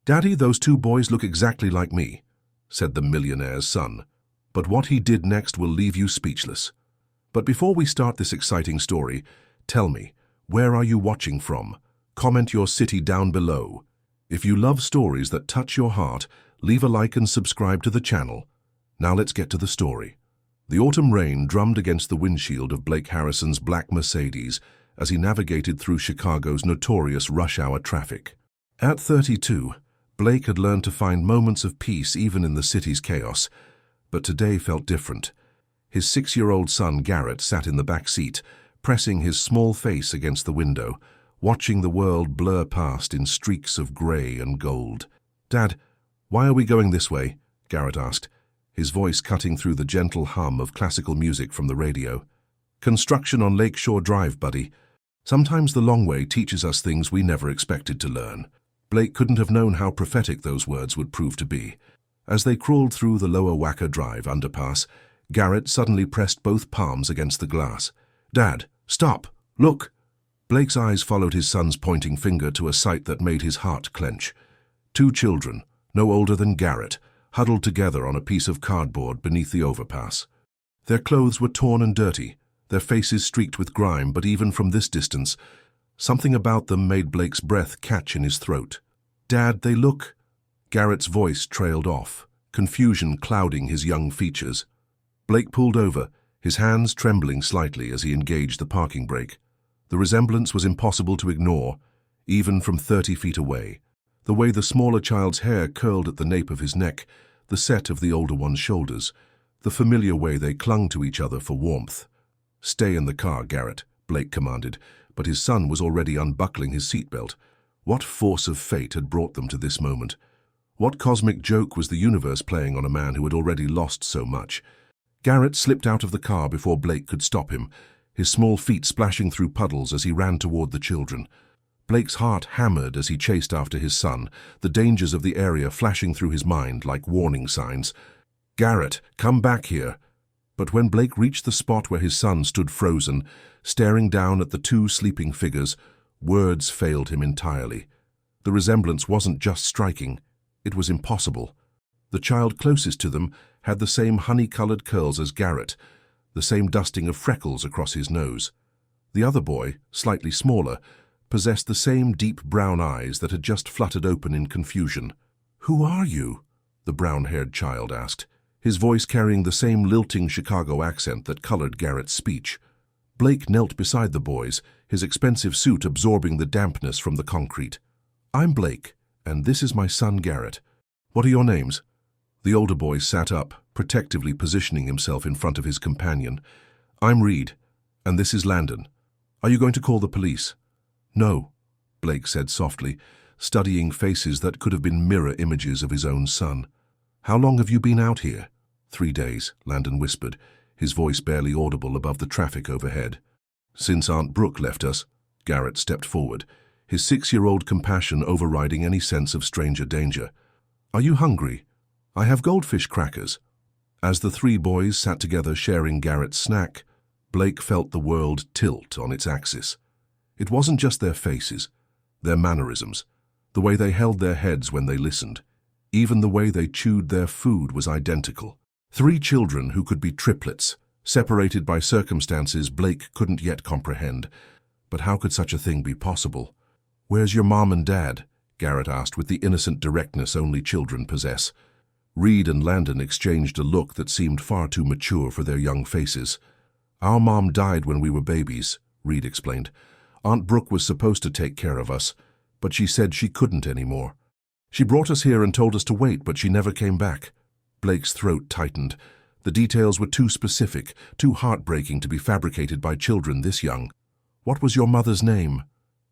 "Daddy, those two boys look exactly like me," said the millionaire's son. "But what he did next will leave you speechless. But before we start this exciting story, tell me, where are you watching from? Comment your city down below. If you love stories that touch your heart, leave a like and subscribe to the channel. Now let's get to the story. The autumn rain drummed against the windshield of Blake Harrison's black Mercedes as he navigated through Chicago's notorious rush-hour traffic. At 32, Blake had learned to find moments of peace even in the city's chaos, but today felt different. His 6-year-old son Garrett sat in the back seat, pressing his small face against the window, watching the world blur past in streaks of grey and gold. "Dad, why are we going this way?" Garrett asked, his voice cutting through the gentle hum of classical music from the radio. "Construction on Lakeshore Drive, buddy. Sometimes the long way teaches us things we never expected to learn." Blake couldn't have known how prophetic those words would prove to be. As they crawled through the Lower Wacker Drive underpass, Garrett suddenly pressed both palms against the glass. "Dad, stop! Look!" Blake's eyes followed his son's pointing finger to a sight that made his heart clench. Two children, no older than Garrett, huddled together on a piece of cardboard beneath the overpass. Their clothes were torn and dirty, their faces streaked with grime, but even from this distance, something about them made Blake's breath catch in his throat. "Dad, they look—" Garrett's voice trailed off, confusion clouding his young features. Blake pulled over, his hands trembling slightly as he engaged the parking brake. The resemblance was impossible to ignore, even from 30 feet away. The way the smaller child's hair curled at the nape of his neck, the set of the older one's shoulders, the familiar way they clung to each other for warmth. "Stay in the car, Garrett," Blake commanded, but his son was already unbuckling his seatbelt. What force of fate had brought them to this moment? What cosmic joke was the universe playing on a man who had already lost so much? Garrett slipped out of the car before Blake could stop him, his small feet splashing through puddles as he ran toward the children. Blake's heart hammered as he chased after his son, the dangers of the area flashing through his mind like warning signs. "Garrett, come back here!" But when Blake reached the spot where his son stood frozen, staring down at the two sleeping figures, words failed him entirely. The resemblance wasn't just striking, it was impossible. The child closest to them had the same honey-colored curls as Garrett, the same dusting of freckles across his nose. The other boy, slightly smaller, possessed the same deep brown eyes that had just fluttered open in confusion. "Who are you?" the brown-haired child asked, his voice carrying the same lilting Chicago accent that colored Garrett's speech. Blake knelt beside the boys, his expensive suit absorbing the dampness from the concrete. "I'm Blake, and this is my son Garrett. What are your names?" The older boy sat up, protectively positioning himself in front of his companion. "I'm Reed, and this is Landon. Are you going to call the police?" "No," Blake said softly, studying faces that could have been mirror images of his own son. "How long have you been out here?" "3 days," Landon whispered, his voice barely audible above the traffic overhead. "Since Aunt Brooke left us," Garrett stepped forward, his 6-year-old compassion overriding any sense of stranger danger. "Are you hungry? I have goldfish crackers." As the 3 boys sat together sharing Garrett's snack, Blake felt the world tilt on its axis. It wasn't just their faces, their mannerisms, the way they held their heads when they listened. Even the way they chewed their food was identical. 3 children who could be triplets, separated by circumstances Blake couldn't yet comprehend. But how could such a thing be possible? "Where's your mom and dad?" Garrett asked with the innocent directness only children possess. Reed and Landon exchanged a look that seemed far too mature for their young faces. "Our mom died when we were babies," Reed explained. "Aunt Brooke was supposed to take care of us, but she said she couldn't anymore. She brought us here and told us to wait, but she never came back." Blake's throat tightened. The details were too specific, too heartbreaking to be fabricated by children this young. "What was your mother's name?"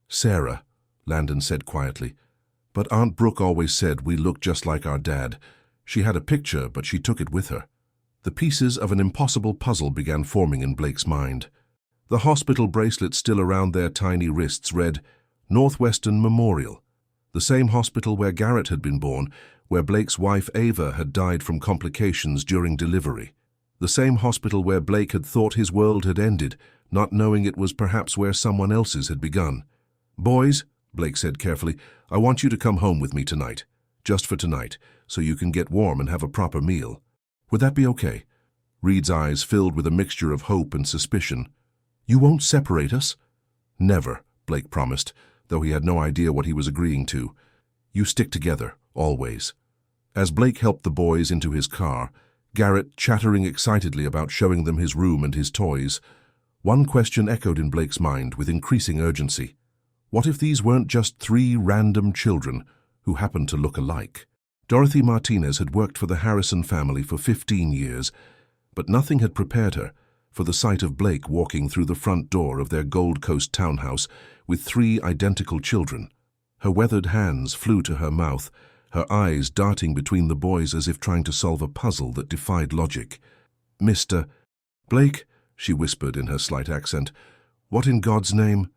"Sarah," Landon said quietly. "But Aunt Brooke always said we looked just like our dad. She had a picture, but she took it with her." The pieces of an impossible puzzle began forming in Blake's mind. The hospital bracelets still around their tiny wrists read, "Northwestern Memorial," the same hospital where Garrett had been born, where Blake's wife Ava had died from complications during delivery. The same hospital where Blake had thought his world had ended, not knowing it was perhaps where someone else's had begun. "Boys," Blake said carefully, "I want you to come home with me tonight. just for tonight, so you can get warm and have a proper meal. Would that be okay?" Reed's eyes filled with a mixture of hope and suspicion. "You won't separate us?" "Never," Blake promised, though he had no idea what he was agreeing to. "You stick together, always." As Blake helped the boys into his car, Garrett chattering excitedly about showing them his room and his toys, one question echoed in Blake's mind with increasing urgency. What if these weren't just 3 random children who happened to look alike? Dorothy Martinez had worked for the Harrison family for 15 years, but nothing had prepared her for the sight of Blake walking through the front door of their Gold Coast townhouse with 3 identical children. Her weathered hands flew to her mouth, her eyes darting between the boys as if trying to solve a puzzle that defied logic. "Mr. Blake," she whispered in her slight accent, "what in God's name?"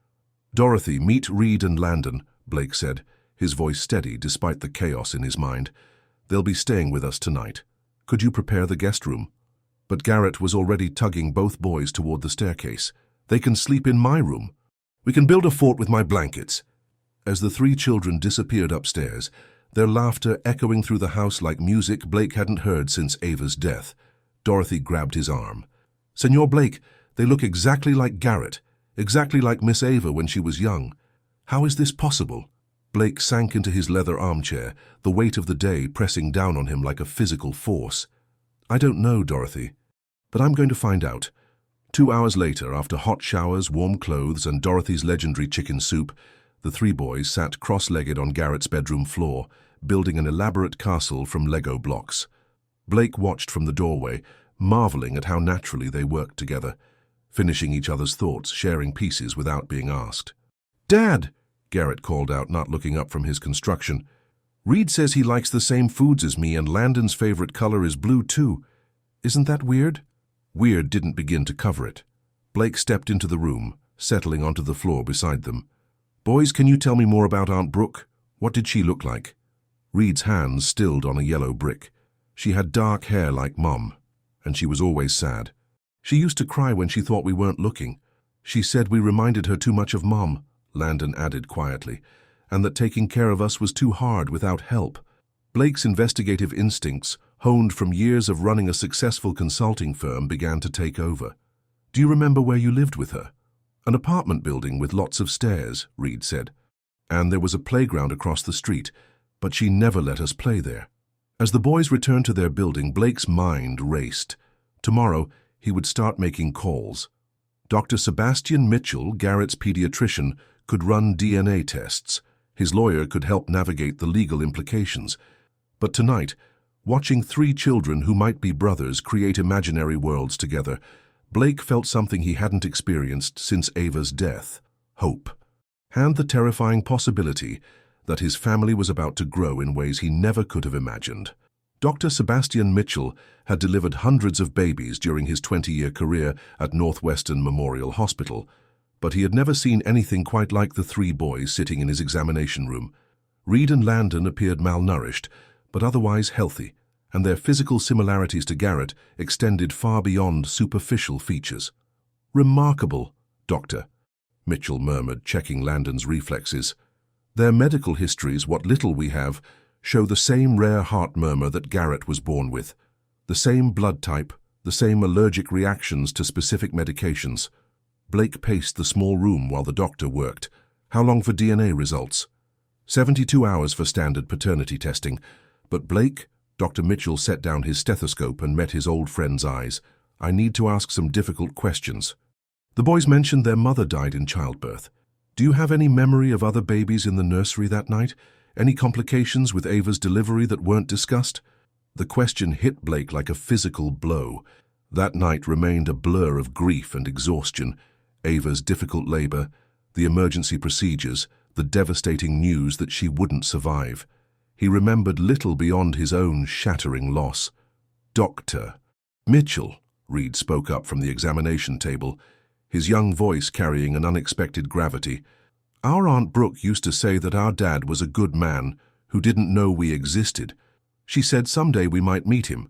"Dorothy, meet Reed and Landon," Blake said, his voice steady despite the chaos in his mind. "They'll be staying with us tonight. Could you prepare the guest room?" But Garrett was already tugging both boys toward the staircase. "They can sleep in my room. We can build a fort with my blankets." As the 3 children disappeared upstairs, their laughter echoing through the house like music Blake hadn't heard since Ava's death, Dorothy grabbed his arm. "Senor Blake, they look exactly like Garrett, exactly like Miss Ava when she was young. How is this possible?" Blake sank into his leather armchair, the weight of the day pressing down on him like a physical force. "I don't know, Dorothy, but I'm going to find out." 2 hours later, after hot showers, warm clothes, and Dorothy's legendary chicken soup, the 3 boys sat cross-legged on Garrett's bedroom floor, building an elaborate castle from Lego blocks. Blake watched from the doorway, marveling at how naturally they worked together, finishing each other's thoughts, sharing pieces without being asked. "Dad!" Garrett called out, not looking up from his construction. "Reed says he likes the same foods as me, and Landon's favorite color is blue too. Isn't that weird?" Weird didn't begin to cover it. Blake stepped into the room, settling onto the floor beside them. "Boys, can you tell me more about Aunt Brooke? What did she look like?" Reed's hands stilled on a yellow brick. "She had dark hair like Mom, and she was always sad. She used to cry when she thought we weren't looking. She said we reminded her too much of Mom," Landon added quietly, "and that taking care of us was too hard without help." Blake's investigative instincts, honed from years of running a successful consulting firm, began to take over. "Do you remember where you lived with her?" "An apartment building with lots of stairs," Reed said. "And there was a playground across the street, but she never let us play there." As the boys returned to their building, Blake's mind raced. Tomorrow, he would start making calls. Dr. Sebastian Mitchell, Garrett's pediatrician, could run DNA tests. His lawyer could help navigate the legal implications. But tonight, watching 3 children who might be brothers create imaginary worlds together, Blake felt something he hadn't experienced since Ava's death: hope, and the terrifying possibility that his family was about to grow in ways he never could have imagined. Dr. Sebastian Mitchell had delivered hundreds of babies during his 20-year career at Northwestern Memorial Hospital, but he had never seen anything quite like the 3 boys sitting in his examination room. Reed and Landon appeared malnourished, but otherwise healthy, and their physical similarities to Garrett extended far beyond superficial features. "Remarkable, Doctor," Mitchell murmured, checking Landon's reflexes. "Their medical histories, what little we have, show the same rare heart murmur that Garrett was born with, the same blood type, the same allergic reactions to specific medications." Blake paced the small room while the doctor worked. "How long for DNA results?" 72 hours for standard paternity testing. But Blake, Dr. Mitchell set down his stethoscope and met his old friend's eyes. "I need to ask some difficult questions." The boys mentioned their mother died in childbirth. "Do you have any memory of other babies in the nursery that night? Any complications with Ava's delivery that weren't discussed?" The question hit Blake like a physical blow. That night remained a blur of grief and exhaustion. Ava's difficult labor, the emergency procedures, the devastating news that she wouldn't survive. He remembered little beyond his own shattering loss. "Dr. Mitchell," Reed spoke up from the examination table, his young voice carrying an unexpected gravity. "Our Aunt Brooke used to say that our dad was a good man who didn't know we existed. She said someday we might meet him,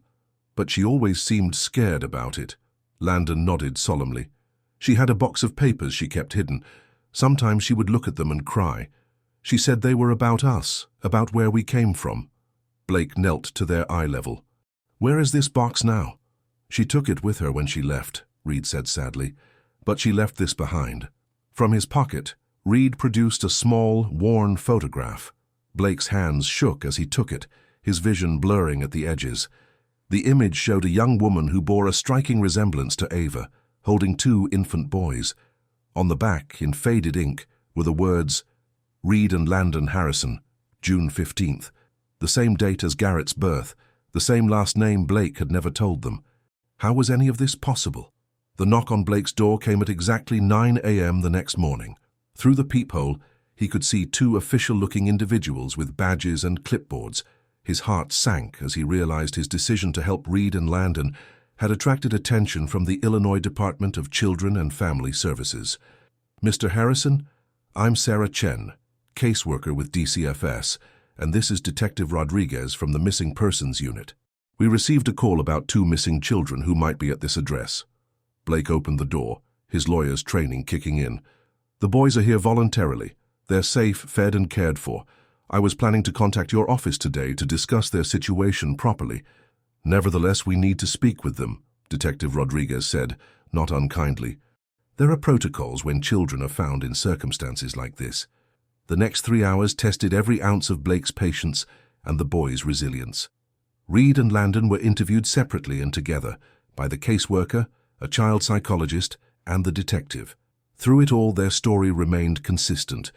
but she always seemed scared about it." Landon nodded solemnly. "She had a box of papers she kept hidden. Sometimes she would look at them and cry. She said they were about us, about where we came from." Blake knelt to their eye level. "Where is this box now?" "She took it with her when she left," Reed said sadly. "But she left this behind." From his pocket, Reed produced a small, worn photograph. Blake's hands shook as he took it, his vision blurring at the edges. The image showed a young woman who bore a striking resemblance to Ava, holding 2 infant boys. On the back, in faded ink, were the words, "Reed and Landon Harrison, June 15th, the same date as Garrett's birth, the same last name Blake had never told them. How was any of this possible? The knock on Blake's door came at exactly 9 a.m. the next morning. Through the peephole, he could see 2 official-looking individuals with badges and clipboards. His heart sank as he realized his decision to help Reed and Landon had attracted attention from the Illinois Department of Children and Family Services. "Mr. Harrison, I'm Sarah Chen, caseworker with DCFS, and this is Detective Rodriguez from the Missing Persons Unit. We received a call about 2 missing children who might be at this address." Blake opened the door, his lawyer's training kicking in. "The boys are here voluntarily. They're safe, fed and cared for. I was planning to contact your office today to discuss their situation properly. Nevertheless, we need to speak with them," Detective Rodriguez said, not unkindly. "There are protocols when children are found in circumstances like this." The next 3 hours tested every ounce of Blake's patience and the boys' resilience. Reed and Landon were interviewed separately and together by the caseworker, a child psychologist, and the detective. Through it all, their story remained consistent.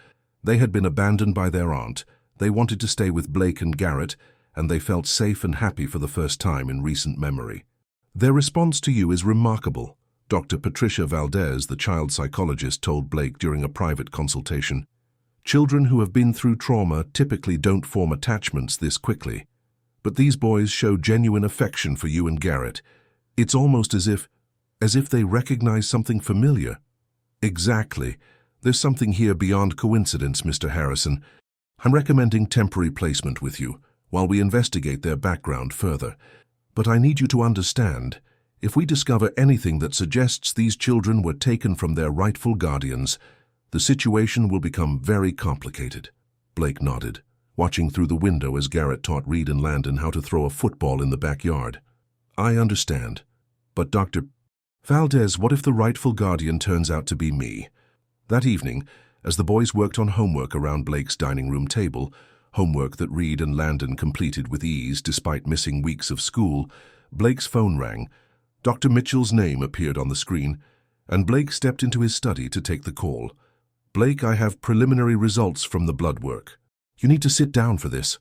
They had been abandoned by their aunt, they wanted to stay with Blake and Garrett, and they felt safe and happy for the first time in recent memory. "Their response to you is remarkable," Dr. Patricia Valdez, the child psychologist, told Blake during a private consultation. "Children who have been through trauma typically don't form attachments this quickly. But these boys show genuine affection for you and Garrett. It's almost as if they recognize something familiar." "Exactly. There's something here beyond coincidence, Mr. Harrison. I'm recommending temporary placement with you while we investigate their background further. But I need you to understand, if we discover anything that suggests these children were taken from their rightful guardians, the situation will become very complicated." Blake nodded, watching through the window as Garrett taught Reed and Landon how to throw a football in the backyard. "I understand. But Dr. Valdez, what if the rightful guardian turns out to be me?" That evening, as the boys worked on homework around Blake's dining room table, homework that Reed and Landon completed with ease despite missing weeks of school, Blake's phone rang. Dr. Mitchell's name appeared on the screen, and Blake stepped into his study to take the call. "Blake, I have preliminary results from the blood work. You need to sit down for this."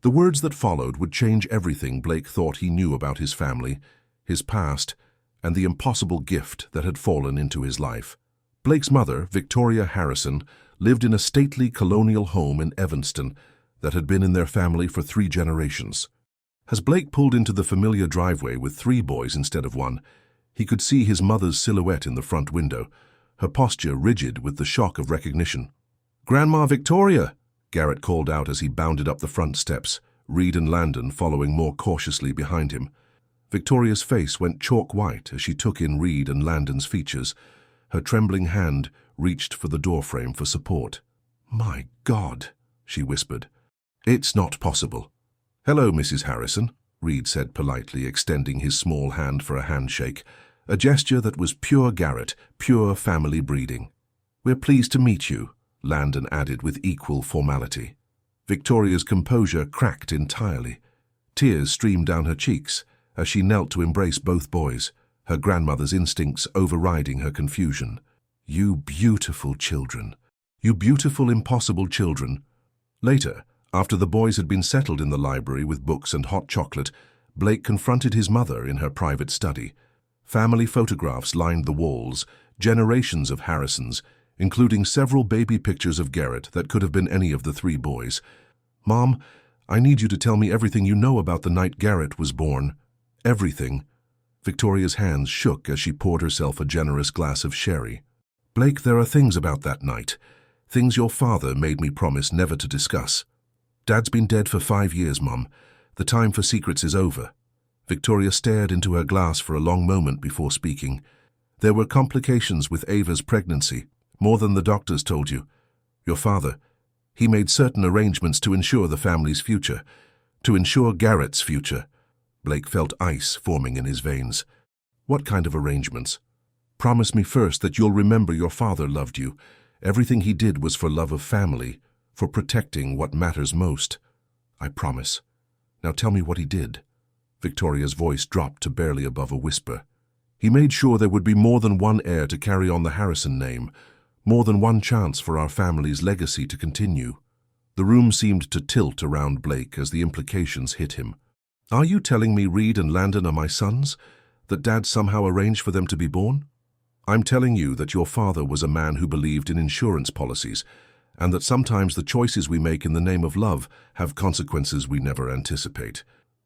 The words that followed would change everything Blake thought he knew about his family, his past, and the impossible gift that had fallen into his life. Blake's mother, Victoria Harrison, lived in a stately colonial home in Evanston that had been in their family for 3 generations. As Blake pulled into the familiar driveway with 3 boys instead of 1, he could see his mother's silhouette in the front window, her posture rigid with the shock of recognition. "Grandma Victoria!" Garrett called out as he bounded up the front steps, Reed and Landon following more cautiously behind him. Victoria's face went chalk white as she took in Reed and Landon's features. Her trembling hand reached for the doorframe for support. "My God," she whispered. "It's not possible." "Hello, Mrs. Harrison," Reed said politely, extending his small hand for a handshake, a gesture that was pure Garrett, pure family breeding. "We're pleased to meet you," Landon added with equal formality. Victoria's composure cracked entirely. Tears streamed down her cheeks as she knelt to embrace both boys, her grandmother's instincts overriding her confusion. "You beautiful children. You beautiful, impossible children." Later, after the boys had been settled in the library with books and hot chocolate, Blake confronted his mother in her private study. Family photographs lined the walls, generations of Harrisons, including several baby pictures of Garrett that could have been any of the 3 boys. "Mom, I need you to tell me everything you know about the night Garrett was born. Everything." Victoria's hands shook as she poured herself a generous glass of sherry. "Blake, there are things about that night. Things your father made me promise never to discuss. Dad's been dead for 5 years, Mom. The time for secrets is over." Victoria stared into her glass for a long moment before speaking. "There were complications with Ava's pregnancy, more than the doctors told you. Your father, he made certain arrangements to ensure the family's future. To ensure Garrett's future. Blake felt ice forming in his veins. What kind of arrangements? Promise me first that you'll remember your father loved you. Everything he did was for love of family, for protecting what matters most. I promise. Now tell me what he did. Victoria's voice dropped to barely above a whisper. He made sure there would be more than one heir to carry on the Harrison name, more than one chance for our family's legacy to continue. The room seemed to tilt around Blake as the implications hit him. Are you telling me Reed and Landon are my sons? That Dad somehow arranged for them to be born? I'm telling you that your father was a man who believed in insurance policies, and that sometimes the choices we make in the name of love have consequences we never anticipate.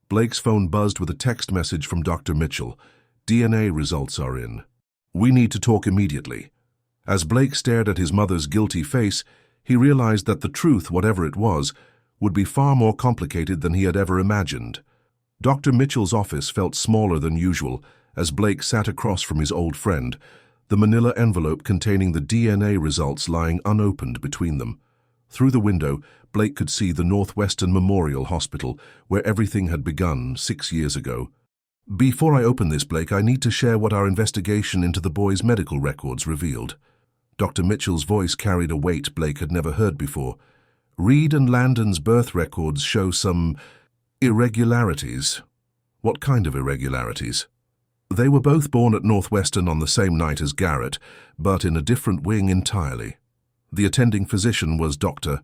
Blake's phone buzzed with a text message from Dr. Mitchell. DNA results are in. We need to talk immediately. As Blake stared at his mother's guilty face, he realized that the truth, whatever it was, would be far more complicated than he had ever imagined. Dr. Mitchell's office felt smaller than usual as Blake sat across from his old friend, the manila envelope containing the DNA results lying unopened between them. Through the window, Blake could see the Northwestern Memorial Hospital, where everything had begun 6 years ago. Before I open this, Blake, I need to share what our investigation into the boy's medical records revealed. Dr. Mitchell's voice carried a weight Blake had never heard before. Reed and Landon's birth records show some irregularities. What kind of irregularities? They were both born at Northwestern on the same night as Garrett, but in a different wing entirely. The attending physician was Dr.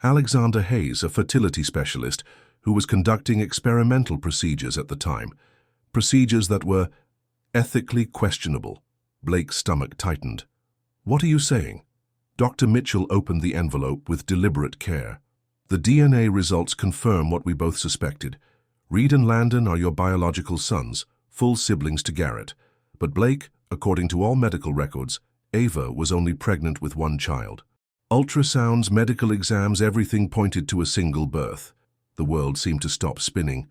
Alexander Hayes, a fertility specialist who was conducting experimental procedures at the time, procedures that were ethically questionable. Blake's stomach tightened. What are you saying? Dr. Mitchell opened the envelope with deliberate care. The DNA results confirm what we both suspected. Reed and Landon are your biological sons, full siblings to Garrett. But Blake, according to all medical records, Ava was only pregnant with one child. Ultrasounds, medical exams, everything pointed to a single birth. The world seemed to stop spinning.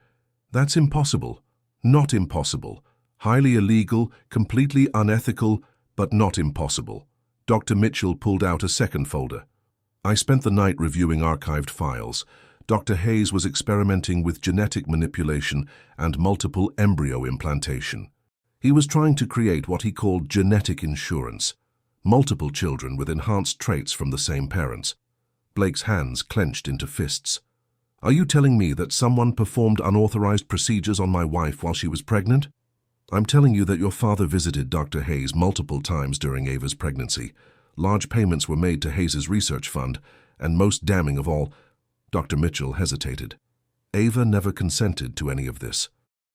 That's impossible. Not impossible. Highly illegal, completely unethical, but not impossible. Dr. Mitchell pulled out a second folder. I spent the night reviewing archived files. Dr. Hayes was experimenting with genetic manipulation and multiple embryo implantation. He was trying to create what he called genetic insurance. Multiple children with enhanced traits from the same parents. Blake's hands clenched into fists. Are you telling me that someone performed unauthorized procedures on my wife while she was pregnant? I'm telling you that your father visited Dr. Hayes multiple times during Ava's pregnancy. Large payments were made to Hayes's research fund, and most damning of all, Dr. Mitchell hesitated. Ava never consented to any of this.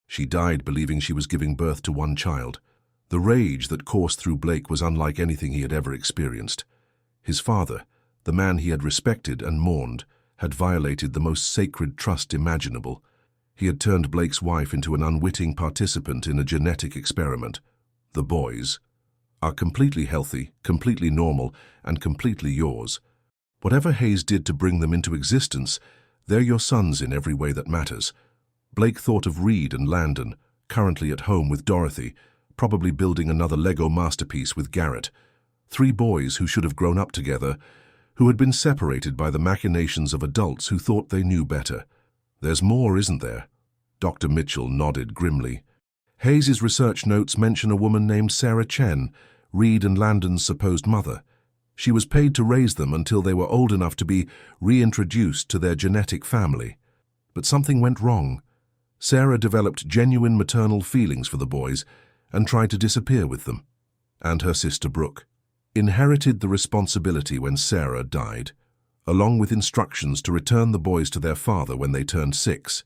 She died believing she was giving birth to one child. The rage that coursed through Blake was unlike anything he had ever experienced. His father, the man he had respected and mourned, had violated the most sacred trust imaginable. He had turned Blake's wife into an unwitting participant in a genetic experiment. The boys are completely healthy, completely normal, and completely yours. Whatever Hayes did to bring them into existence, they're your sons in every way that matters. Blake thought of Reed and Landon, currently at home with Dorothy, probably building another Lego masterpiece with Garrett. 3 boys who should have grown up together, who had been separated by the machinations of adults who thought they knew better. There's more, isn't there? Dr. Mitchell nodded grimly. Hayes's research notes mention a woman named Sarah Chen, Reed and Landon's supposed mother. She was paid to raise them until they were old enough to be reintroduced to their genetic family. But something went wrong. Sarah developed genuine maternal feelings for the boys and tried to disappear with them. And her sister Brooke inherited the responsibility when Sarah died, along with instructions to return the boys to their father when they turned 6.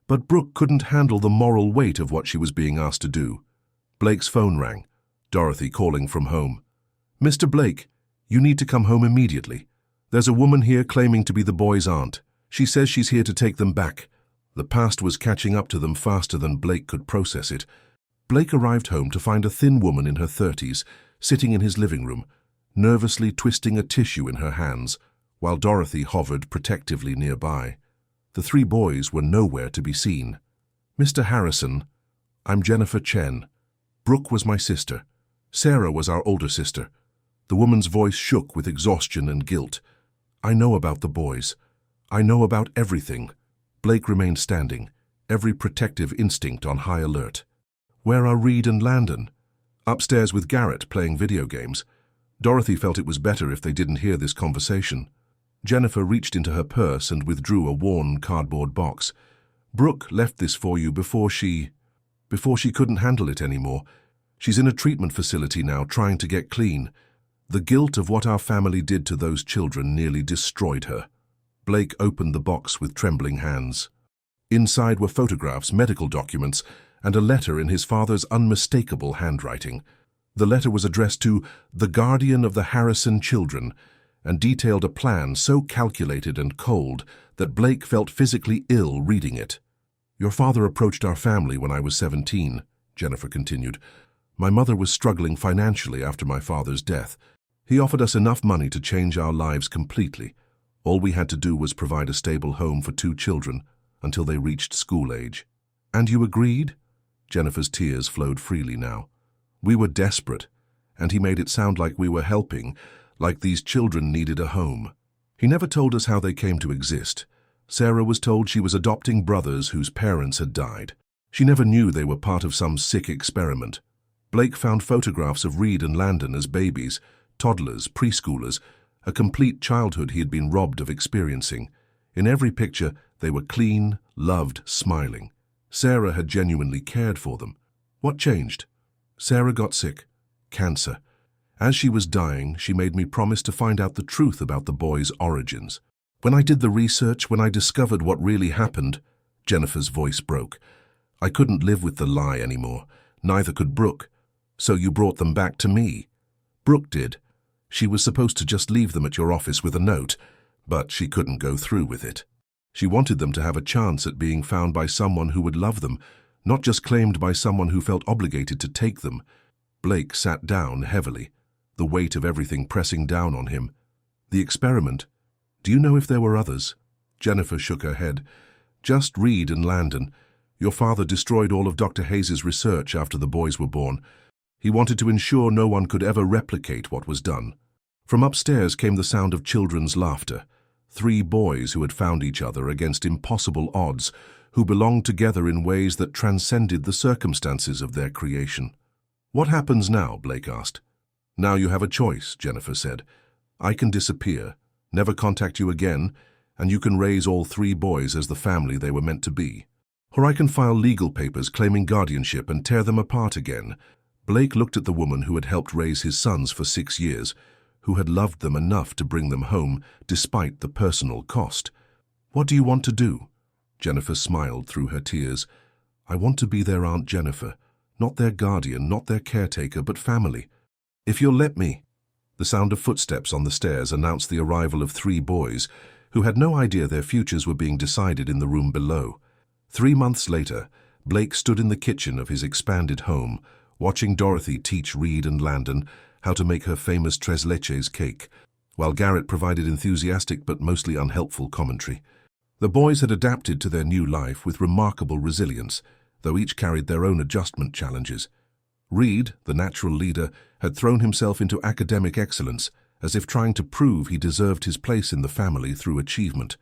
But Brooke couldn't handle the moral weight of what she was being asked to do. Blake's phone rang, Dorothy calling from home. Mr. Blake, you need to come home immediately. There's a woman here claiming to be the boys' aunt. She says she's here to take them back. The past was catching up to them faster than Blake could process it. Blake arrived home to find a thin woman in her 30s sitting in his living room, nervously twisting a tissue in her hands, while Dorothy hovered protectively nearby. The 3 boys were nowhere to be seen. Mr. Harrison, I'm Jennifer Chen. Brooke was my sister. Sarah was our older sister. The woman's voice shook with exhaustion and guilt. I know about the boys. I know about everything. Blake remained standing, every protective instinct on high alert. Where are Reed and Landon? Upstairs with Garrett, playing video games. Dorothy felt it was better if they didn't hear this conversation. Jennifer reached into her purse and withdrew a worn cardboard box. Brooke left this for you before she couldn't handle it anymore. She's in a treatment facility now, trying to get clean. The guilt of what our family did to those children nearly destroyed her. Blake opened the box with trembling hands. Inside were photographs, medical documents, and a letter in his father's unmistakable handwriting. The letter was addressed to the guardian of the Harrison children and detailed a plan so calculated and cold that Blake felt physically ill reading it. Your father approached our family when I was 17, Jennifer continued. My mother was struggling financially after my father's death. He offered us enough money to change our lives completely. All we had to do was provide a stable home for 2 children until they reached school age. And you agreed? Jennifer's tears flowed freely now. We were desperate, and he made it sound like we were helping, like these children needed a home. He never told us how they came to exist. Sarah was told she was adopting brothers whose parents had died. She never knew they were part of some sick experiment. Blake found photographs of Reed and Landon as babies, toddlers, preschoolers, a complete childhood he had been robbed of experiencing. In every picture, they were clean, loved, smiling. Sarah had genuinely cared for them. What changed? Sarah got sick. Cancer. As she was dying, she made me promise to find out the truth about the boys' origins. When I did the research, when I discovered what really happened, Jennifer's voice broke. I couldn't live with the lie anymore. Neither could Brooke. So you brought them back to me. Brooke did. She was supposed to just leave them at your office with a note, but she couldn't go through with it. She wanted them to have a chance at being found by someone who would love them, not just claimed by someone who felt obligated to take them. Blake sat down heavily, the weight of everything pressing down on him. The experiment. Do you know if there were others? Jennifer shook her head. Just Reed and Landon. Your father destroyed all of Dr. Hayes' research after the boys were born. He wanted to ensure no one could ever replicate what was done. From upstairs came the sound of children's laughter. 3 boys who had found each other against impossible odds, who belonged together in ways that transcended the circumstances of their creation. What happens now? Blake asked. Now you have a choice, Jennifer said. I can disappear, never contact you again, and you can raise all 3 boys as the family they were meant to be. Or I can file legal papers claiming guardianship and tear them apart again. Blake looked at the woman who had helped raise his sons for 6 years, who had loved them enough to bring them home despite the personal cost. What do you want to do? Jennifer smiled through her tears. I want to be their Aunt Jennifer, not their guardian, not their caretaker, but family. If you'll let me. The sound of footsteps on the stairs announced the arrival of 3 boys, who had no idea their futures were being decided in the room below. 3 months later, Blake stood in the kitchen of his expanded home, watching Dorothy teach Reed and Landon how to make her famous tres leches cake, while Garrett provided enthusiastic but mostly unhelpful commentary. The boys had adapted to their new life with remarkable resilience, though each carried their own adjustment challenges. Reed, the natural leader, had thrown himself into academic excellence, as if trying to prove he deserved his place in the family through achievement.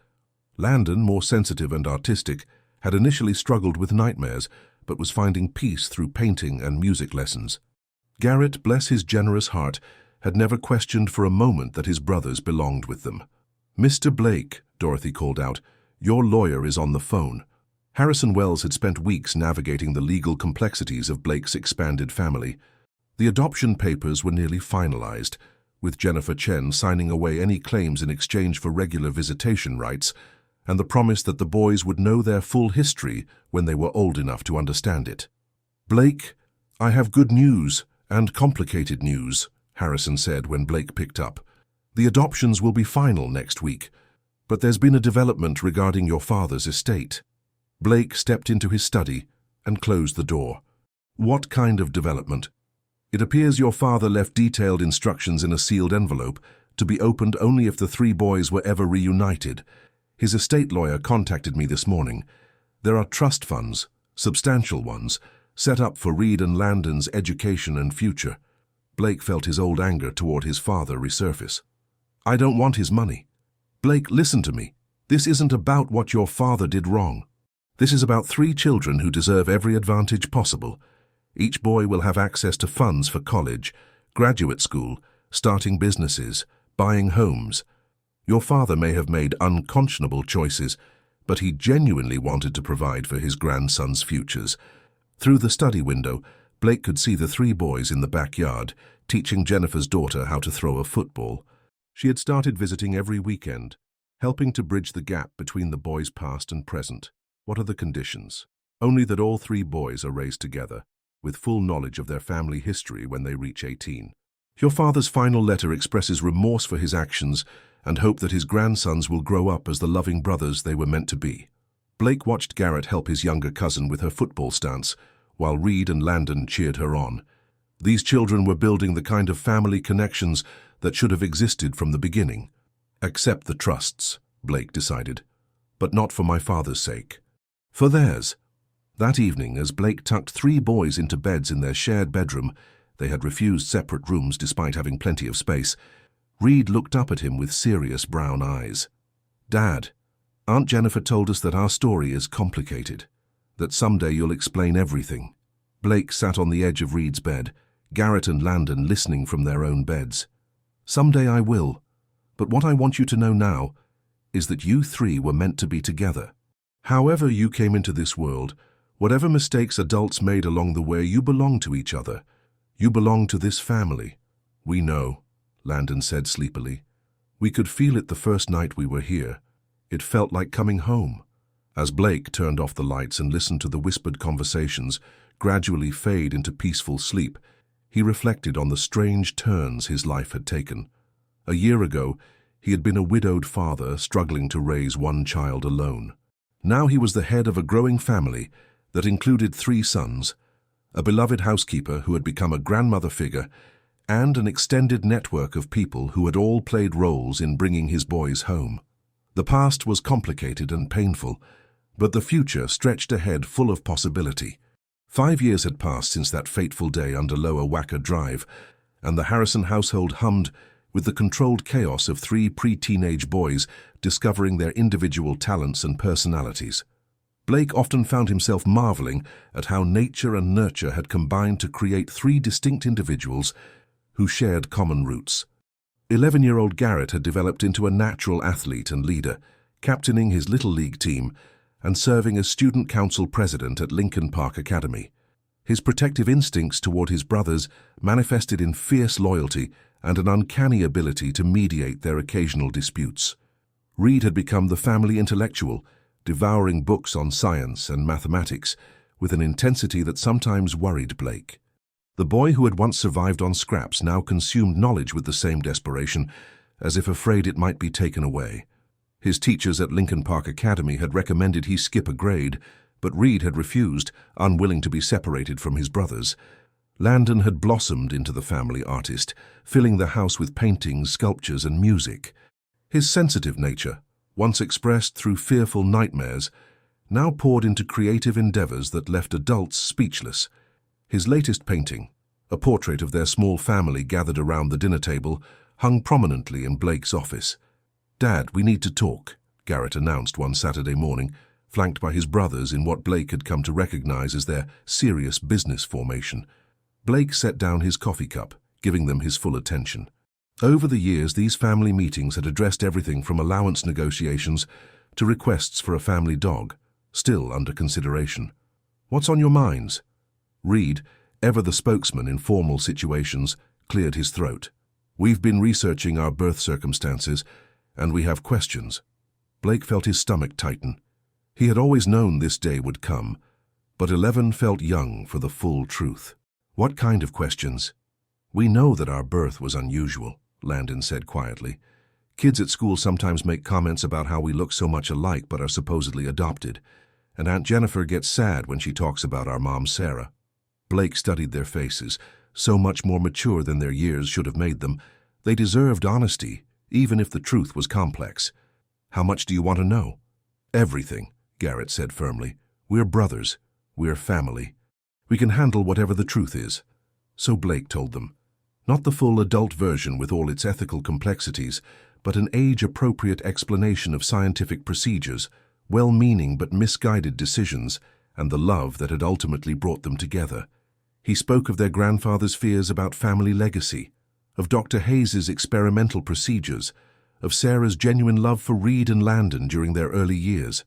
Landon, more sensitive and artistic, had initially struggled with nightmares, but was finding peace through painting and music lessons. Garrett, bless his generous heart, had never questioned for a moment that his brothers belonged with them. Mr. Blake, Dorothy called out, your lawyer is on the phone. Harrison Wells had spent weeks navigating the legal complexities of Blake's expanded family. The adoption papers were nearly finalized, with Jennifer Chen signing away any claims in exchange for regular visitation rights, and the promise that the boys would know their full history when they were old enough to understand it. Blake, I have good news and complicated news, Harrison said when Blake picked up. The adoptions will be final next week, but there's been a development regarding your father's estate. Blake stepped into his study and closed the door. What kind of development? It appears your father left detailed instructions in a sealed envelope to be opened only if the 3 boys were ever reunited. His estate lawyer contacted me this morning. There are trust funds, substantial ones, set up for Reed and Landon's education and future. Blake felt his old anger toward his father resurface. I don't want his money. Blake, listen to me. This isn't about what your father did wrong. This is about 3 children who deserve every advantage possible. Each boy will have access to funds for college, graduate school, starting businesses, buying homes. Your father may have made unconscionable choices, but he genuinely wanted to provide for his grandson's futures. Through the study window, Blake could see the 3 boys in the backyard, teaching Jennifer's daughter how to throw a football. She had started visiting every weekend, helping to bridge the gap between the boys' past and present. What are the conditions? Only that all 3 boys are raised together, with full knowledge of their family history when they reach 18. Your father's final letter expresses remorse for his actions and hope that his grandsons will grow up as the loving brothers they were meant to be. Blake watched Garrett help his younger cousin with her football stance, while Reed and Landon cheered her on. These children were building the kind of family connections that should have existed from the beginning. Accept the trusts, Blake decided, but not for my father's sake. For theirs. That evening, as Blake tucked 3 boys into beds in their shared bedroom, they had refused separate rooms despite having plenty of space, Reed looked up at him with serious brown eyes. Dad, Aunt Jennifer told us that our story is complicated, that someday you'll explain everything. Blake sat on the edge of Reed's bed, Garrett and Landon listening from their own beds. Someday I will, but what I want you to know now is that you 3 were meant to be together. However you came into this world, whatever mistakes adults made along the way, you belong to each other. You belong to this family. We know, Landon said sleepily. We could feel it the first night we were here. It felt like coming home. As Blake turned off the lights and listened to the whispered conversations gradually fade into peaceful sleep, he reflected on the strange turns his life had taken. A year ago, he had been a widowed father struggling to raise 1 child alone. Now he was the head of a growing family that included 3 sons, a beloved housekeeper who had become a grandmother figure, and an extended network of people who had all played roles in bringing his boys home. The past was complicated and painful, but the future stretched ahead full of possibility. 5 years had passed since that fateful day under Lower Wacker Drive, and the Harrison household hummed with the controlled chaos of 3 pre-teenage boys discovering their individual talents and personalities. Blake often found himself marveling at how nature and nurture had combined to create 3 distinct individuals who shared common roots. 11-year-old Garrett had developed into a natural athlete and leader, captaining his Little League team and serving as student council president at Lincoln Park Academy. His protective instincts toward his brothers manifested in fierce loyalty and an uncanny ability to mediate their occasional disputes. Reed had become the family intellectual, devouring books on science and mathematics with an intensity that sometimes worried Blake. The boy who had once survived on scraps now consumed knowledge with the same desperation, as if afraid it might be taken away. His teachers at Lincoln Park Academy had recommended he skip a grade, but Reed had refused, unwilling to be separated from his brothers. Landon had blossomed into the family artist, filling the house with paintings, sculptures, and music. His sensitive nature, once expressed through fearful nightmares, now poured into creative endeavors that left adults speechless. His latest painting, a portrait of their small family gathered around the dinner table, hung prominently in Blake's office. "Dad, we need to talk," Garrett announced one Saturday morning, flanked by his brothers in what Blake had come to recognize as their serious business formation. Blake set down his coffee cup, giving them his full attention. Over the years, these family meetings had addressed everything from allowance negotiations to requests for a family dog, still under consideration. "What's on your minds?" Reed, ever the spokesman in formal situations, cleared his throat. "We've been researching our birth circumstances, and we have questions." Blake felt his stomach tighten. He had always known this day would come, but 11 felt young for the full truth. "What kind of questions?" "We know that our birth was unusual," Landon said quietly. "Kids at school sometimes make comments about how we look so much alike but are supposedly adopted, and Aunt Jennifer gets sad when she talks about our mom Sarah." Blake studied their faces, so much more mature than their years should have made them. They deserved honesty, even if the truth was complex. "How much do you want to know?" "Everything," Garrett said firmly. "We're brothers. We're family. We can handle whatever the truth is." So Blake told them. Not the full adult version with all its ethical complexities, but an age-appropriate explanation of scientific procedures, well-meaning but misguided decisions, and the love that had ultimately brought them together. He spoke of their grandfather's fears about family legacy, of Dr. Hayes's experimental procedures, of Sarah's genuine love for Reed and Landon during their early years.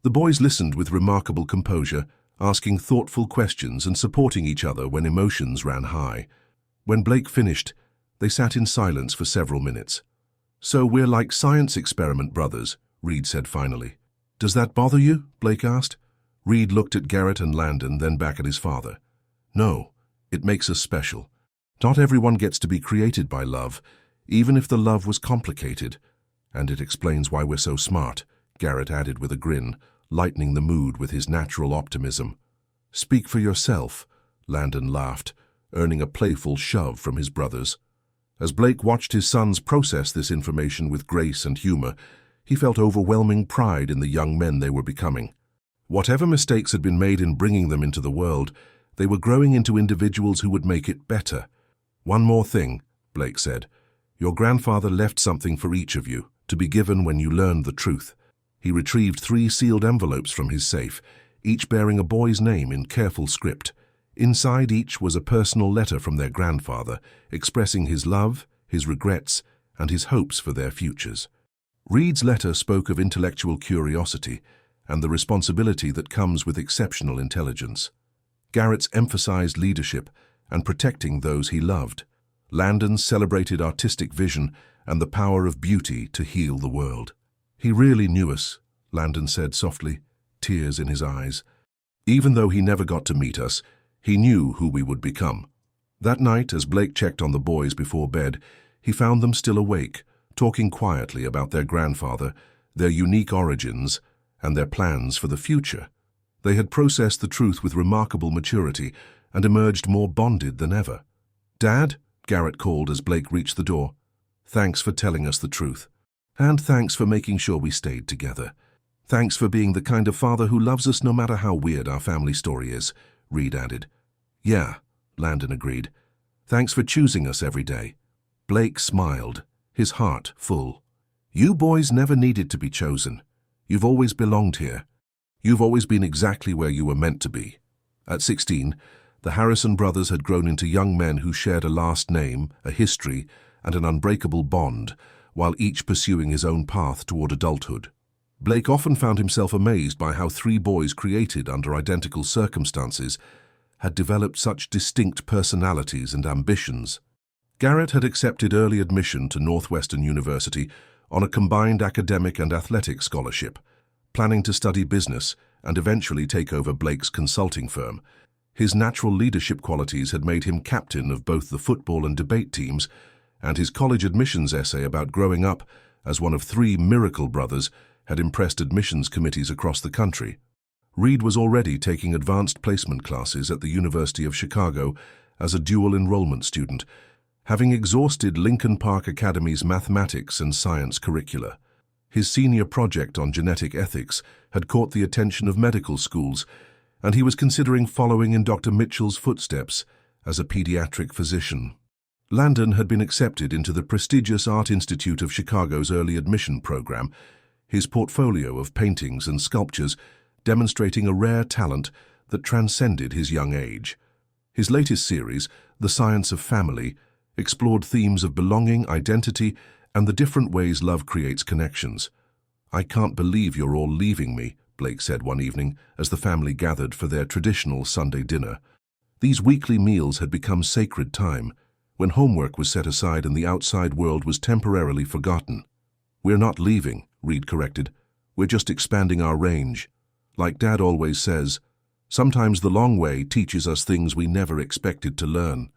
The boys listened with remarkable composure, asking thoughtful questions and supporting each other when emotions ran high. When Blake finished, they sat in silence for several minutes. "So we're like science experiment brothers," Reed said finally. "Does that bother you?" Blake asked. Reed looked at Garrett and Landon, then back at his father. "No, it makes us special. Not everyone gets to be created by love, even if the love was complicated. And it explains why we're so smart," Garrett added with a grin, lightening the mood with his natural optimism. "Speak for yourself," Landon laughed, earning a playful shove from his brothers. As Blake watched his sons process this information with grace and humor, he felt overwhelming pride in the young men they were becoming. Whatever mistakes had been made in bringing them into the world, they were growing into individuals who would make it better. "One more thing," Blake said. "Your grandfather left something for each of you, to be given when you learned the truth." He retrieved 3 sealed envelopes from his safe, each bearing a boy's name in careful script. Inside each was a personal letter from their grandfather, expressing his love, his regrets, and his hopes for their futures. Reed's letter spoke of intellectual curiosity and the responsibility that comes with exceptional intelligence. Garrett's emphasized leadership and protecting those he loved. Landon's celebrated artistic vision and the power of beauty to heal the world. "He really knew us," Landon said softly, tears in his eyes. "Even though he never got to meet us, he knew who we would become." That night, as Blake checked on the boys before bed, he found them still awake, talking quietly about their grandfather, their unique origins, and their plans for the future. They had processed the truth with remarkable maturity and emerged more bonded than ever. "Dad," Garrett called as Blake reached the door. "Thanks for telling us the truth. And thanks for making sure we stayed together. Thanks for being the kind of father who loves us no matter how weird our family story is," Reed added. "Yeah," Landon agreed. "Thanks for choosing us every day." Blake smiled, his heart full. "You boys never needed to be chosen. You've always belonged here. You've always been exactly where you were meant to be." At 16, the Harrison brothers had grown into young men who shared a last name, a history, and an unbreakable bond, while each pursuing his own path toward adulthood. Blake often found himself amazed by how 3 boys created under identical circumstances had developed such distinct personalities and ambitions. Garrett had accepted early admission to Northwestern University on a combined academic and athletic scholarship, planning to study business and eventually take over Blake's consulting firm. His natural leadership qualities had made him captain of both the football and debate teams, and his college admissions essay about growing up as one of 3 miracle brothers had impressed admissions committees across the country. Reed was already taking advanced placement classes at the University of Chicago as a dual enrollment student, having exhausted Lincoln Park Academy's mathematics and science curricula. His senior project on genetic ethics had caught the attention of medical schools, and he was considering following in Dr. Mitchell's footsteps as a pediatric physician. Landon had been accepted into the prestigious Art Institute of Chicago's early admission program, his portfolio of paintings and sculptures demonstrating a rare talent that transcended his young age. His latest series, The Science of Family, explored themes of belonging, identity, and the different ways love creates connections. "I can't believe you're all leaving me," Blake said one evening as the family gathered for their traditional Sunday dinner. These weekly meals had become sacred time, when homework was set aside and the outside world was temporarily forgotten. "We're not leaving," Reed corrected. "We're just expanding our range. Like Dad always says, sometimes the long way teaches us things we never expected to learn."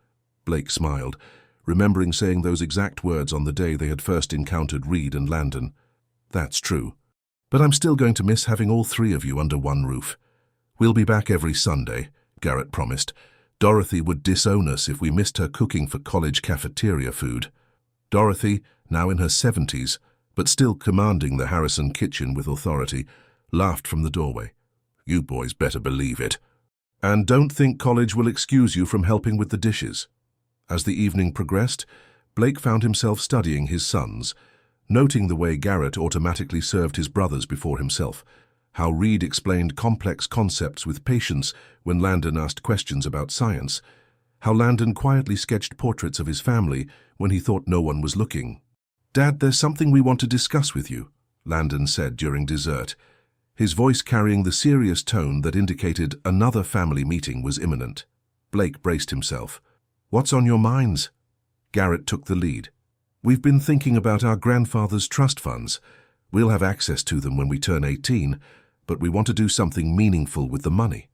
Blake smiled, remembering saying those exact words on the day they had first encountered Reed and Landon. "That's true. But I'm still going to miss having all 3 of you under one roof. We'll be back every Sunday," Garrett promised. "Dorothy would disown us if we missed her cooking for college cafeteria food." Dorothy, now in her 70s, but still commanding the Harrison kitchen with authority, laughed from the doorway. "You boys better believe it. And don't think college will excuse you from helping with the dishes." As the evening progressed, Blake found himself studying his sons, noting the way Garrett automatically served his brothers before himself, how Reed explained complex concepts with patience when Landon asked questions about science, how Landon quietly sketched portraits of his family when he thought no one was looking. "Dad, there's something we want to discuss with you," Landon said during dessert, his voice carrying the serious tone that indicated another family meeting was imminent. Blake braced himself. "What's on your minds?" Garrett took the lead. "We've been thinking about our grandfather's trust funds. We'll have access to them when we turn 18, but we want to do something meaningful with the money."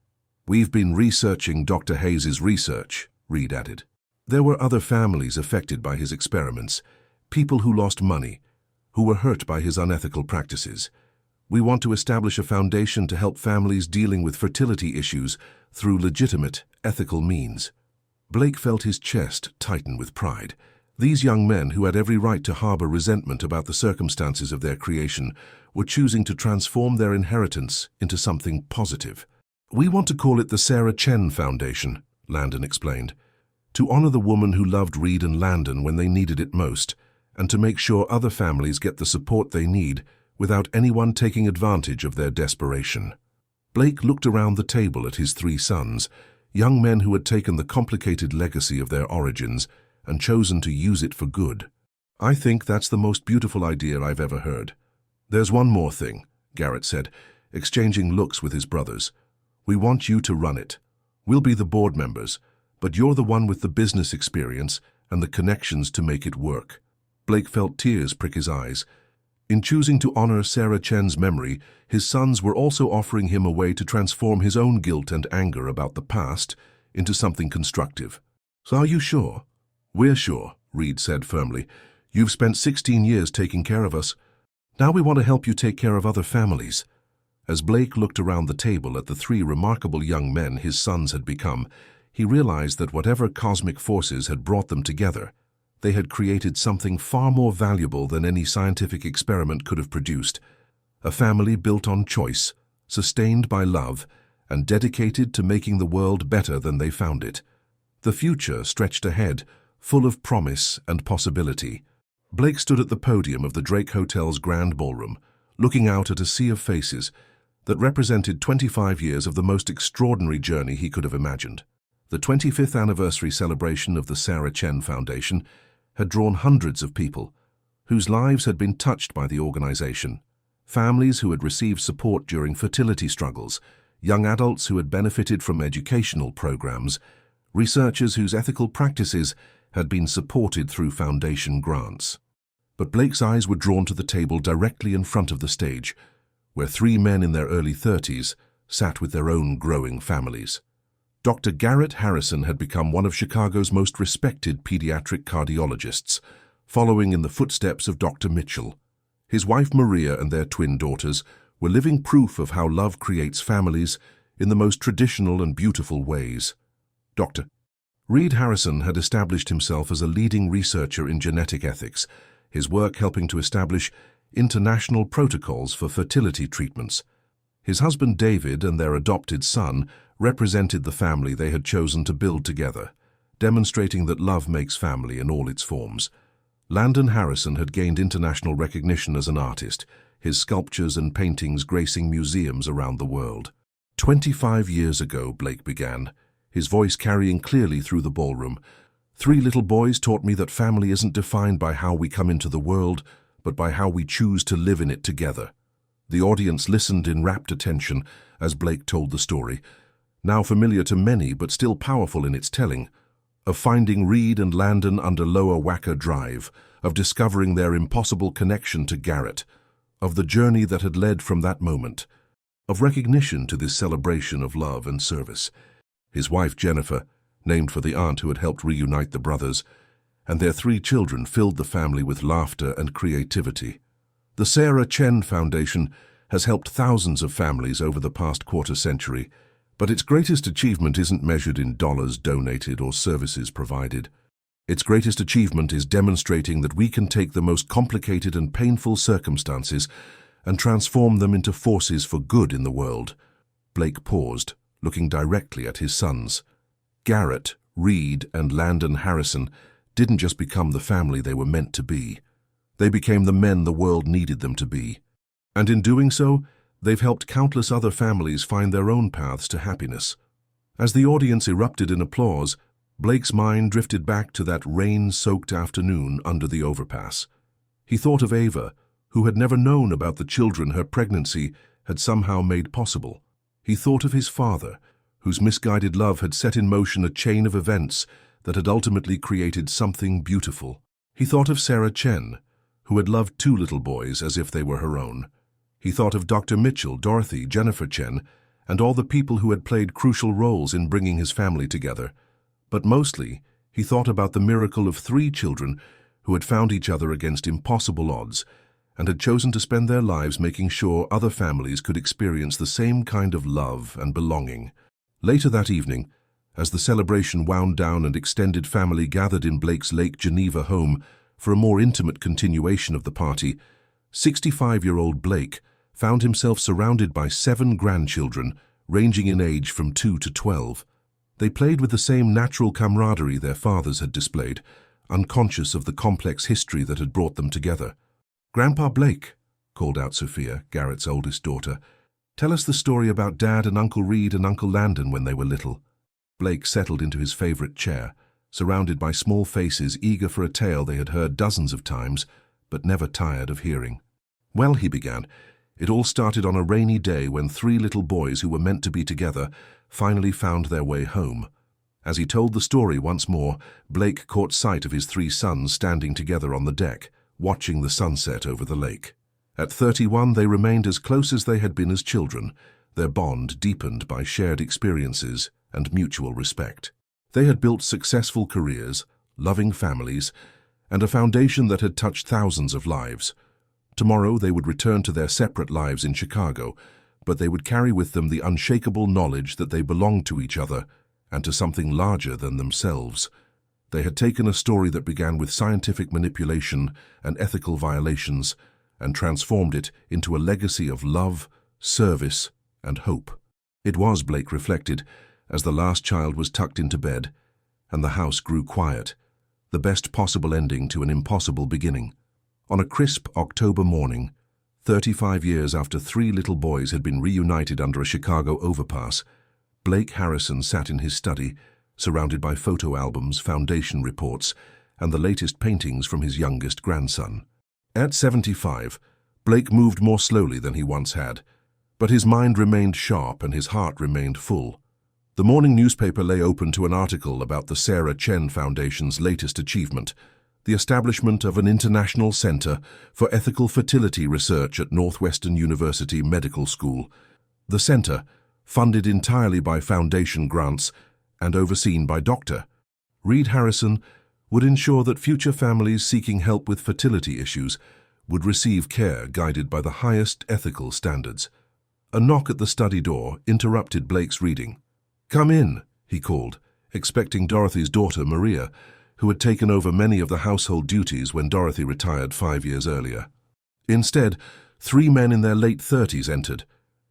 "We've been researching Dr. Hayes's research," Reed added. There were other families affected by his experiments, people who lost money, who were hurt by his unethical practices. "We want to establish a foundation to help families dealing with fertility issues through legitimate, ethical means." Blake felt his chest tighten with pride. These young men, who had every right to harbor resentment about the circumstances of their creation, were choosing to transform their inheritance into something positive. "We want to call it the Sarah Chen Foundation," Landon explained, "to honor the woman who loved Reed and Landon when they needed it most, and to make sure other families get the support they need without anyone taking advantage of their desperation." Blake looked around the table at his three sons, young men who had taken the complicated legacy of their origins and chosen to use it for good. "I think that's the most beautiful idea I've ever heard." "There's one more thing," Garrett said, exchanging looks with his brothers. "We want you to run it. We'll be the board members, but you're the one with the business experience and the connections to make it work." Blake felt tears prick his eyes. In choosing to honor Sarah Chen's memory, his sons were also offering him a way to transform his own guilt and anger about the past into something constructive. "So are you sure?" "We're sure," Reed said firmly. "You've spent 16 years taking care of us. Now we want to help you take care of other families." As Blake looked around the table at the three remarkable young men his sons had become, he realized that whatever cosmic forces had brought them together, they had created something far more valuable than any scientific experiment could have produced. A family built on choice, sustained by love, and dedicated to making the world better than they found it. The future stretched ahead, full of promise and possibility. Blake stood at the podium of the Drake Hotel's grand ballroom, looking out at a sea of faces that represented 25 years of the most extraordinary journey he could have imagined. The 25th anniversary celebration of the Sarah Chen Foundation had drawn hundreds of people whose lives had been touched by the organization, families who had received support during fertility struggles, young adults who had benefited from educational programs, researchers whose ethical practices had been supported through foundation grants. But Blake's eyes were drawn to the table directly in front of the stage, where three men in their early 30s sat with their own growing families. Dr. Garrett Harrison had become one of Chicago's most respected pediatric cardiologists, following in the footsteps of Dr. Mitchell. His wife Maria and their twin daughters were living proof of how love creates families in the most traditional and beautiful ways. Dr. Reed Harrison had established himself as a leading researcher in genetic ethics, his work helping to establish international protocols for fertility treatments. His husband David and their adopted son represented the family they had chosen to build together, demonstrating that love makes family in all its forms. Landon Harrison had gained international recognition as an artist, his sculptures and paintings gracing museums around the world. 25 years ago, Blake began, his voice carrying clearly through the ballroom. 3 little boys taught me that family isn't defined by how we come into the world, but by how we choose to live in it together. The audience listened in rapt attention as Blake told the story, now familiar to many but still powerful in its telling, of finding Reed and Landon under Lower Wacker Drive, of discovering their impossible connection to Garrett, of the journey that had led from that moment, of recognition to this celebration of love and service. His wife Jennifer, named for the aunt who had helped reunite the brothers, and their 3 children filled the family with laughter and creativity. The Sarah Chen Foundation has helped thousands of families over the past quarter-century, but its greatest achievement isn't measured in dollars donated or services provided. Its greatest achievement is demonstrating that we can take the most complicated and painful circumstances and transform them into forces for good in the world. Blake paused, looking directly at his sons. Garrett, Reed, and Landon Harrison didn't just become the family they were meant to be. They became the men the world needed them to be. And in doing so, they've helped countless other families find their own paths to happiness. As the audience erupted in applause, Blake's mind drifted back to that rain-soaked afternoon under the overpass. He thought of Ava, who had never known about the children her pregnancy had somehow made possible. He thought of his father, whose misguided love had set in motion a chain of events that had ultimately created something beautiful. He thought of Sarah Chen, who had loved two little boys as if they were her own. He thought of Dr. Mitchell, Dorothy, Jennifer Chen, and all the people who had played crucial roles in bringing his family together. But mostly, he thought about the miracle of three children who had found each other against impossible odds and had chosen to spend their lives making sure other families could experience the same kind of love and belonging. Later that evening, as the celebration wound down and extended family gathered in Blake's Lake Geneva home for a more intimate continuation of the party, 65-year-old Blake found himself surrounded by 7 grandchildren, ranging in age from 2 to 12. They played with the same natural camaraderie their fathers had displayed, unconscious of the complex history that had brought them together. "Grandpa Blake," called out Sophia, Garrett's oldest daughter, "tell us the story about Dad and Uncle Reed and Uncle Landon when they were little." Blake settled into his favorite chair, surrounded by small faces eager for a tale they had heard dozens of times, but never tired of hearing. "Well," he began, "it all started on a rainy day when 3 little boys who were meant to be together finally found their way home." As he told the story once more, Blake caught sight of his 3 sons standing together on the deck, watching the sunset over the lake. At 31, they remained as close as they had been as children, their bond deepened by shared experiences and mutual respect. They had built successful careers, loving families, and a foundation that had touched thousands of lives. Tomorrow they would return to their separate lives in Chicago, but they would carry with them the unshakable knowledge that they belonged to each other and to something larger than themselves. They had taken a story that began with scientific manipulation and ethical violations and transformed it into a legacy of love, service, and hope. It was, Blake reflected, as the last child was tucked into bed and the house grew quiet, the best possible ending to an impossible beginning. On a crisp October morning, 35 years after 3 little boys had been reunited under a Chicago overpass, Blake Harrison sat in his study, surrounded by photo albums, foundation reports, and the latest paintings from his youngest grandson. At 75, Blake moved more slowly than he once had, but his mind remained sharp and his heart remained full. The morning newspaper lay open to an article about the Sarah Chen Foundation's latest achievement, the establishment of an international center for ethical fertility research at Northwestern University Medical School. The center, funded entirely by foundation grants and overseen by Dr. Reed Harrison, would ensure that future families seeking help with fertility issues would receive care guided by the highest ethical standards. A knock at the study door interrupted Blake's reading. "Come in," he called, expecting Dorothy's daughter, Maria, who had taken over many of the household duties when Dorothy retired 5 years earlier. Instead, 3 men in their late 30s entered,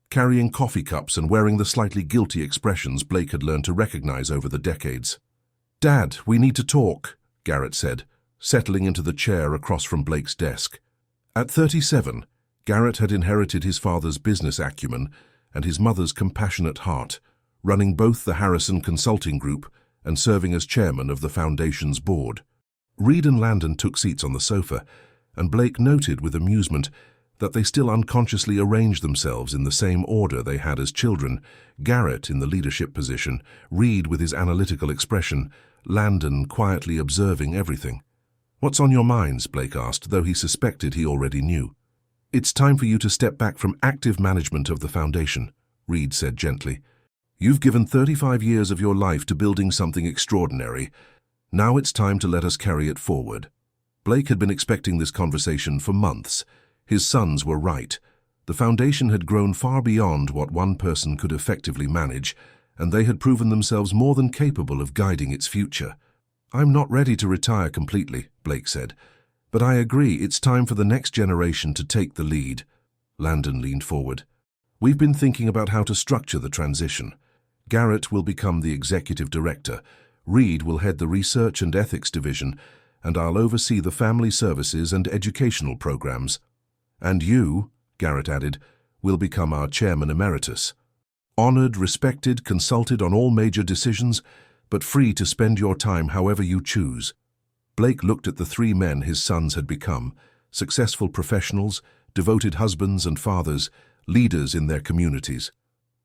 carrying coffee cups and wearing the slightly guilty expressions Blake had learned to recognize over the decades. "Dad, we need to talk," Garrett said, settling into the chair across from Blake's desk. At 37, Garrett had inherited his father's business acumen and his mother's compassionate heart, running both the Harrison Consulting Group and serving as chairman of the Foundation's board. Reed and Landon took seats on the sofa, and Blake noted with amusement that they still unconsciously arranged themselves in the same order they had as children, Garrett in the leadership position, Reed with his analytical expression, Landon quietly observing everything. "What's on your minds?" Blake asked, though he suspected he already knew. "It's time for you to step back from active management of the Foundation," Reed said gently. "You've given 35 years of your life to building something extraordinary. Now it's time to let us carry it forward." Blake had been expecting this conversation for months. His sons were right. The Foundation had grown far beyond what one person could effectively manage, and they had proven themselves more than capable of guiding its future. "I'm not ready to retire completely," Blake said, "but I agree it's time for the next generation to take the lead." Landon leaned forward. "We've been thinking about how to structure the transition. Garrett will become the executive director, Reed will head the research and ethics division, and I'll oversee the family services and educational programs. And you, Garrett added, will become our chairman emeritus. Honored, respected, consulted on all major decisions, but free to spend your time however you choose. Blake looked at the three men his sons had become, successful professionals, devoted husbands and fathers, leaders in their communities.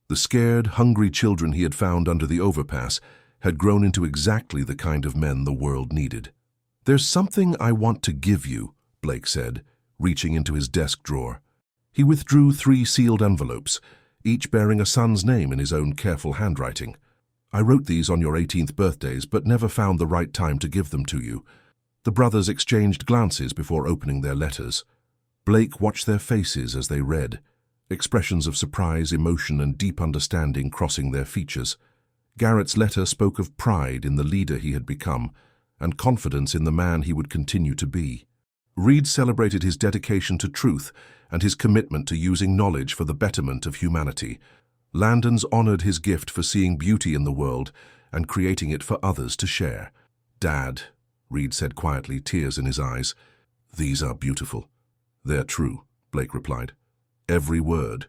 The scared, hungry children he had found under the overpass had grown into exactly the kind of men the world needed. "There's something I want to give you," Blake said, reaching into his desk drawer. He withdrew 3 sealed envelopes, each bearing a son's name in his own careful handwriting. "I wrote these on your 18th birthdays, but never found the right time to give them to you." The brothers exchanged glances before opening their letters. Blake watched their faces as they read, expressions of surprise, emotion, and deep understanding crossing their features. Garrett's letter spoke of pride in the leader he had become and confidence in the man he would continue to be. Reed celebrated his dedication to truth and his commitment to using knowledge for the betterment of humanity. Landon's honored his gift for seeing beauty in the world and creating it for others to share. "Dad," Reed said quietly, tears in his eyes, "these are beautiful." "They're true," Blake replied. "Every word.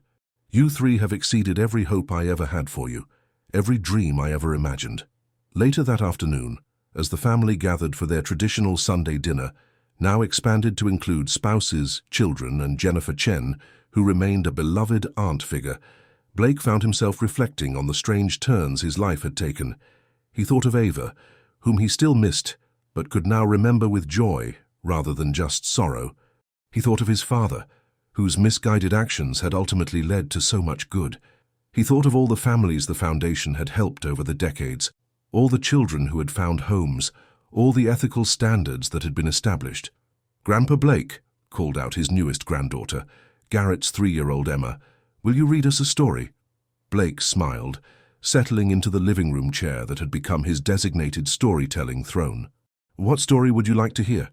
You three have exceeded every hope I ever had for you, every dream I ever imagined." Later that afternoon, as the family gathered for their traditional Sunday dinner, now expanded to include spouses, children, and Jennifer Chen, who remained a beloved aunt figure, Blake found himself reflecting on the strange turns his life had taken. He thought of Ava, whom he still missed, but could now remember with joy rather than just sorrow. He thought of his father, whose misguided actions had ultimately led to so much good. He thought of all the families the foundation had helped over the decades, all the children who had found homes, all the ethical standards that had been established. "Grandpa Blake," called out his newest granddaughter, Garrett's 3-year-old Emma, "will you read us a story?" Blake smiled, settling into the living room chair that had become his designated storytelling throne. "What story would you like to hear?"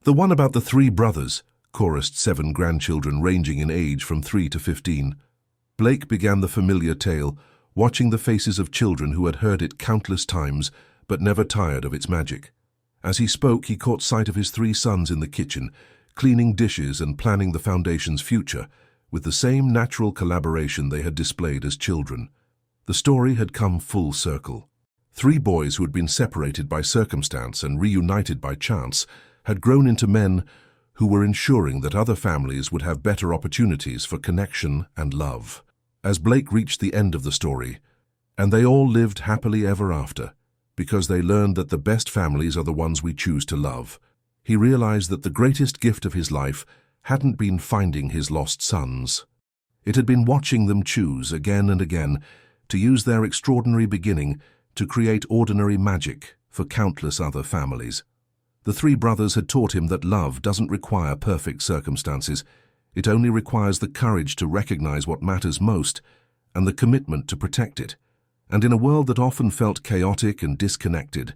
"The one about the 3 brothers," chorused 7 grandchildren ranging in age from 3 to 15. Blake began the familiar tale, watching the faces of children who had heard it countless times but never tired of its magic. As he spoke, he caught sight of his 3 sons in the kitchen, cleaning dishes and planning the foundation's future, with the same natural collaboration they had displayed as children. The story had come full circle. 3 boys who had been separated by circumstance and reunited by chance had grown into men who were ensuring that other families would have better opportunities for connection and love. As Blake reached the end of the story, "And they all lived happily ever after, because they learned that the best families are the ones we choose to love," he realized that the greatest gift of his life hadn't been finding his lost sons. It had been watching them choose again and again to use their extraordinary beginning to create ordinary magic for countless other families. The 3 brothers had taught him that love doesn't require perfect circumstances. It only requires the courage to recognize what matters most and the commitment to protect it. And in a world that often felt chaotic and disconnected,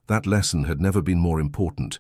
that lesson had never been more important.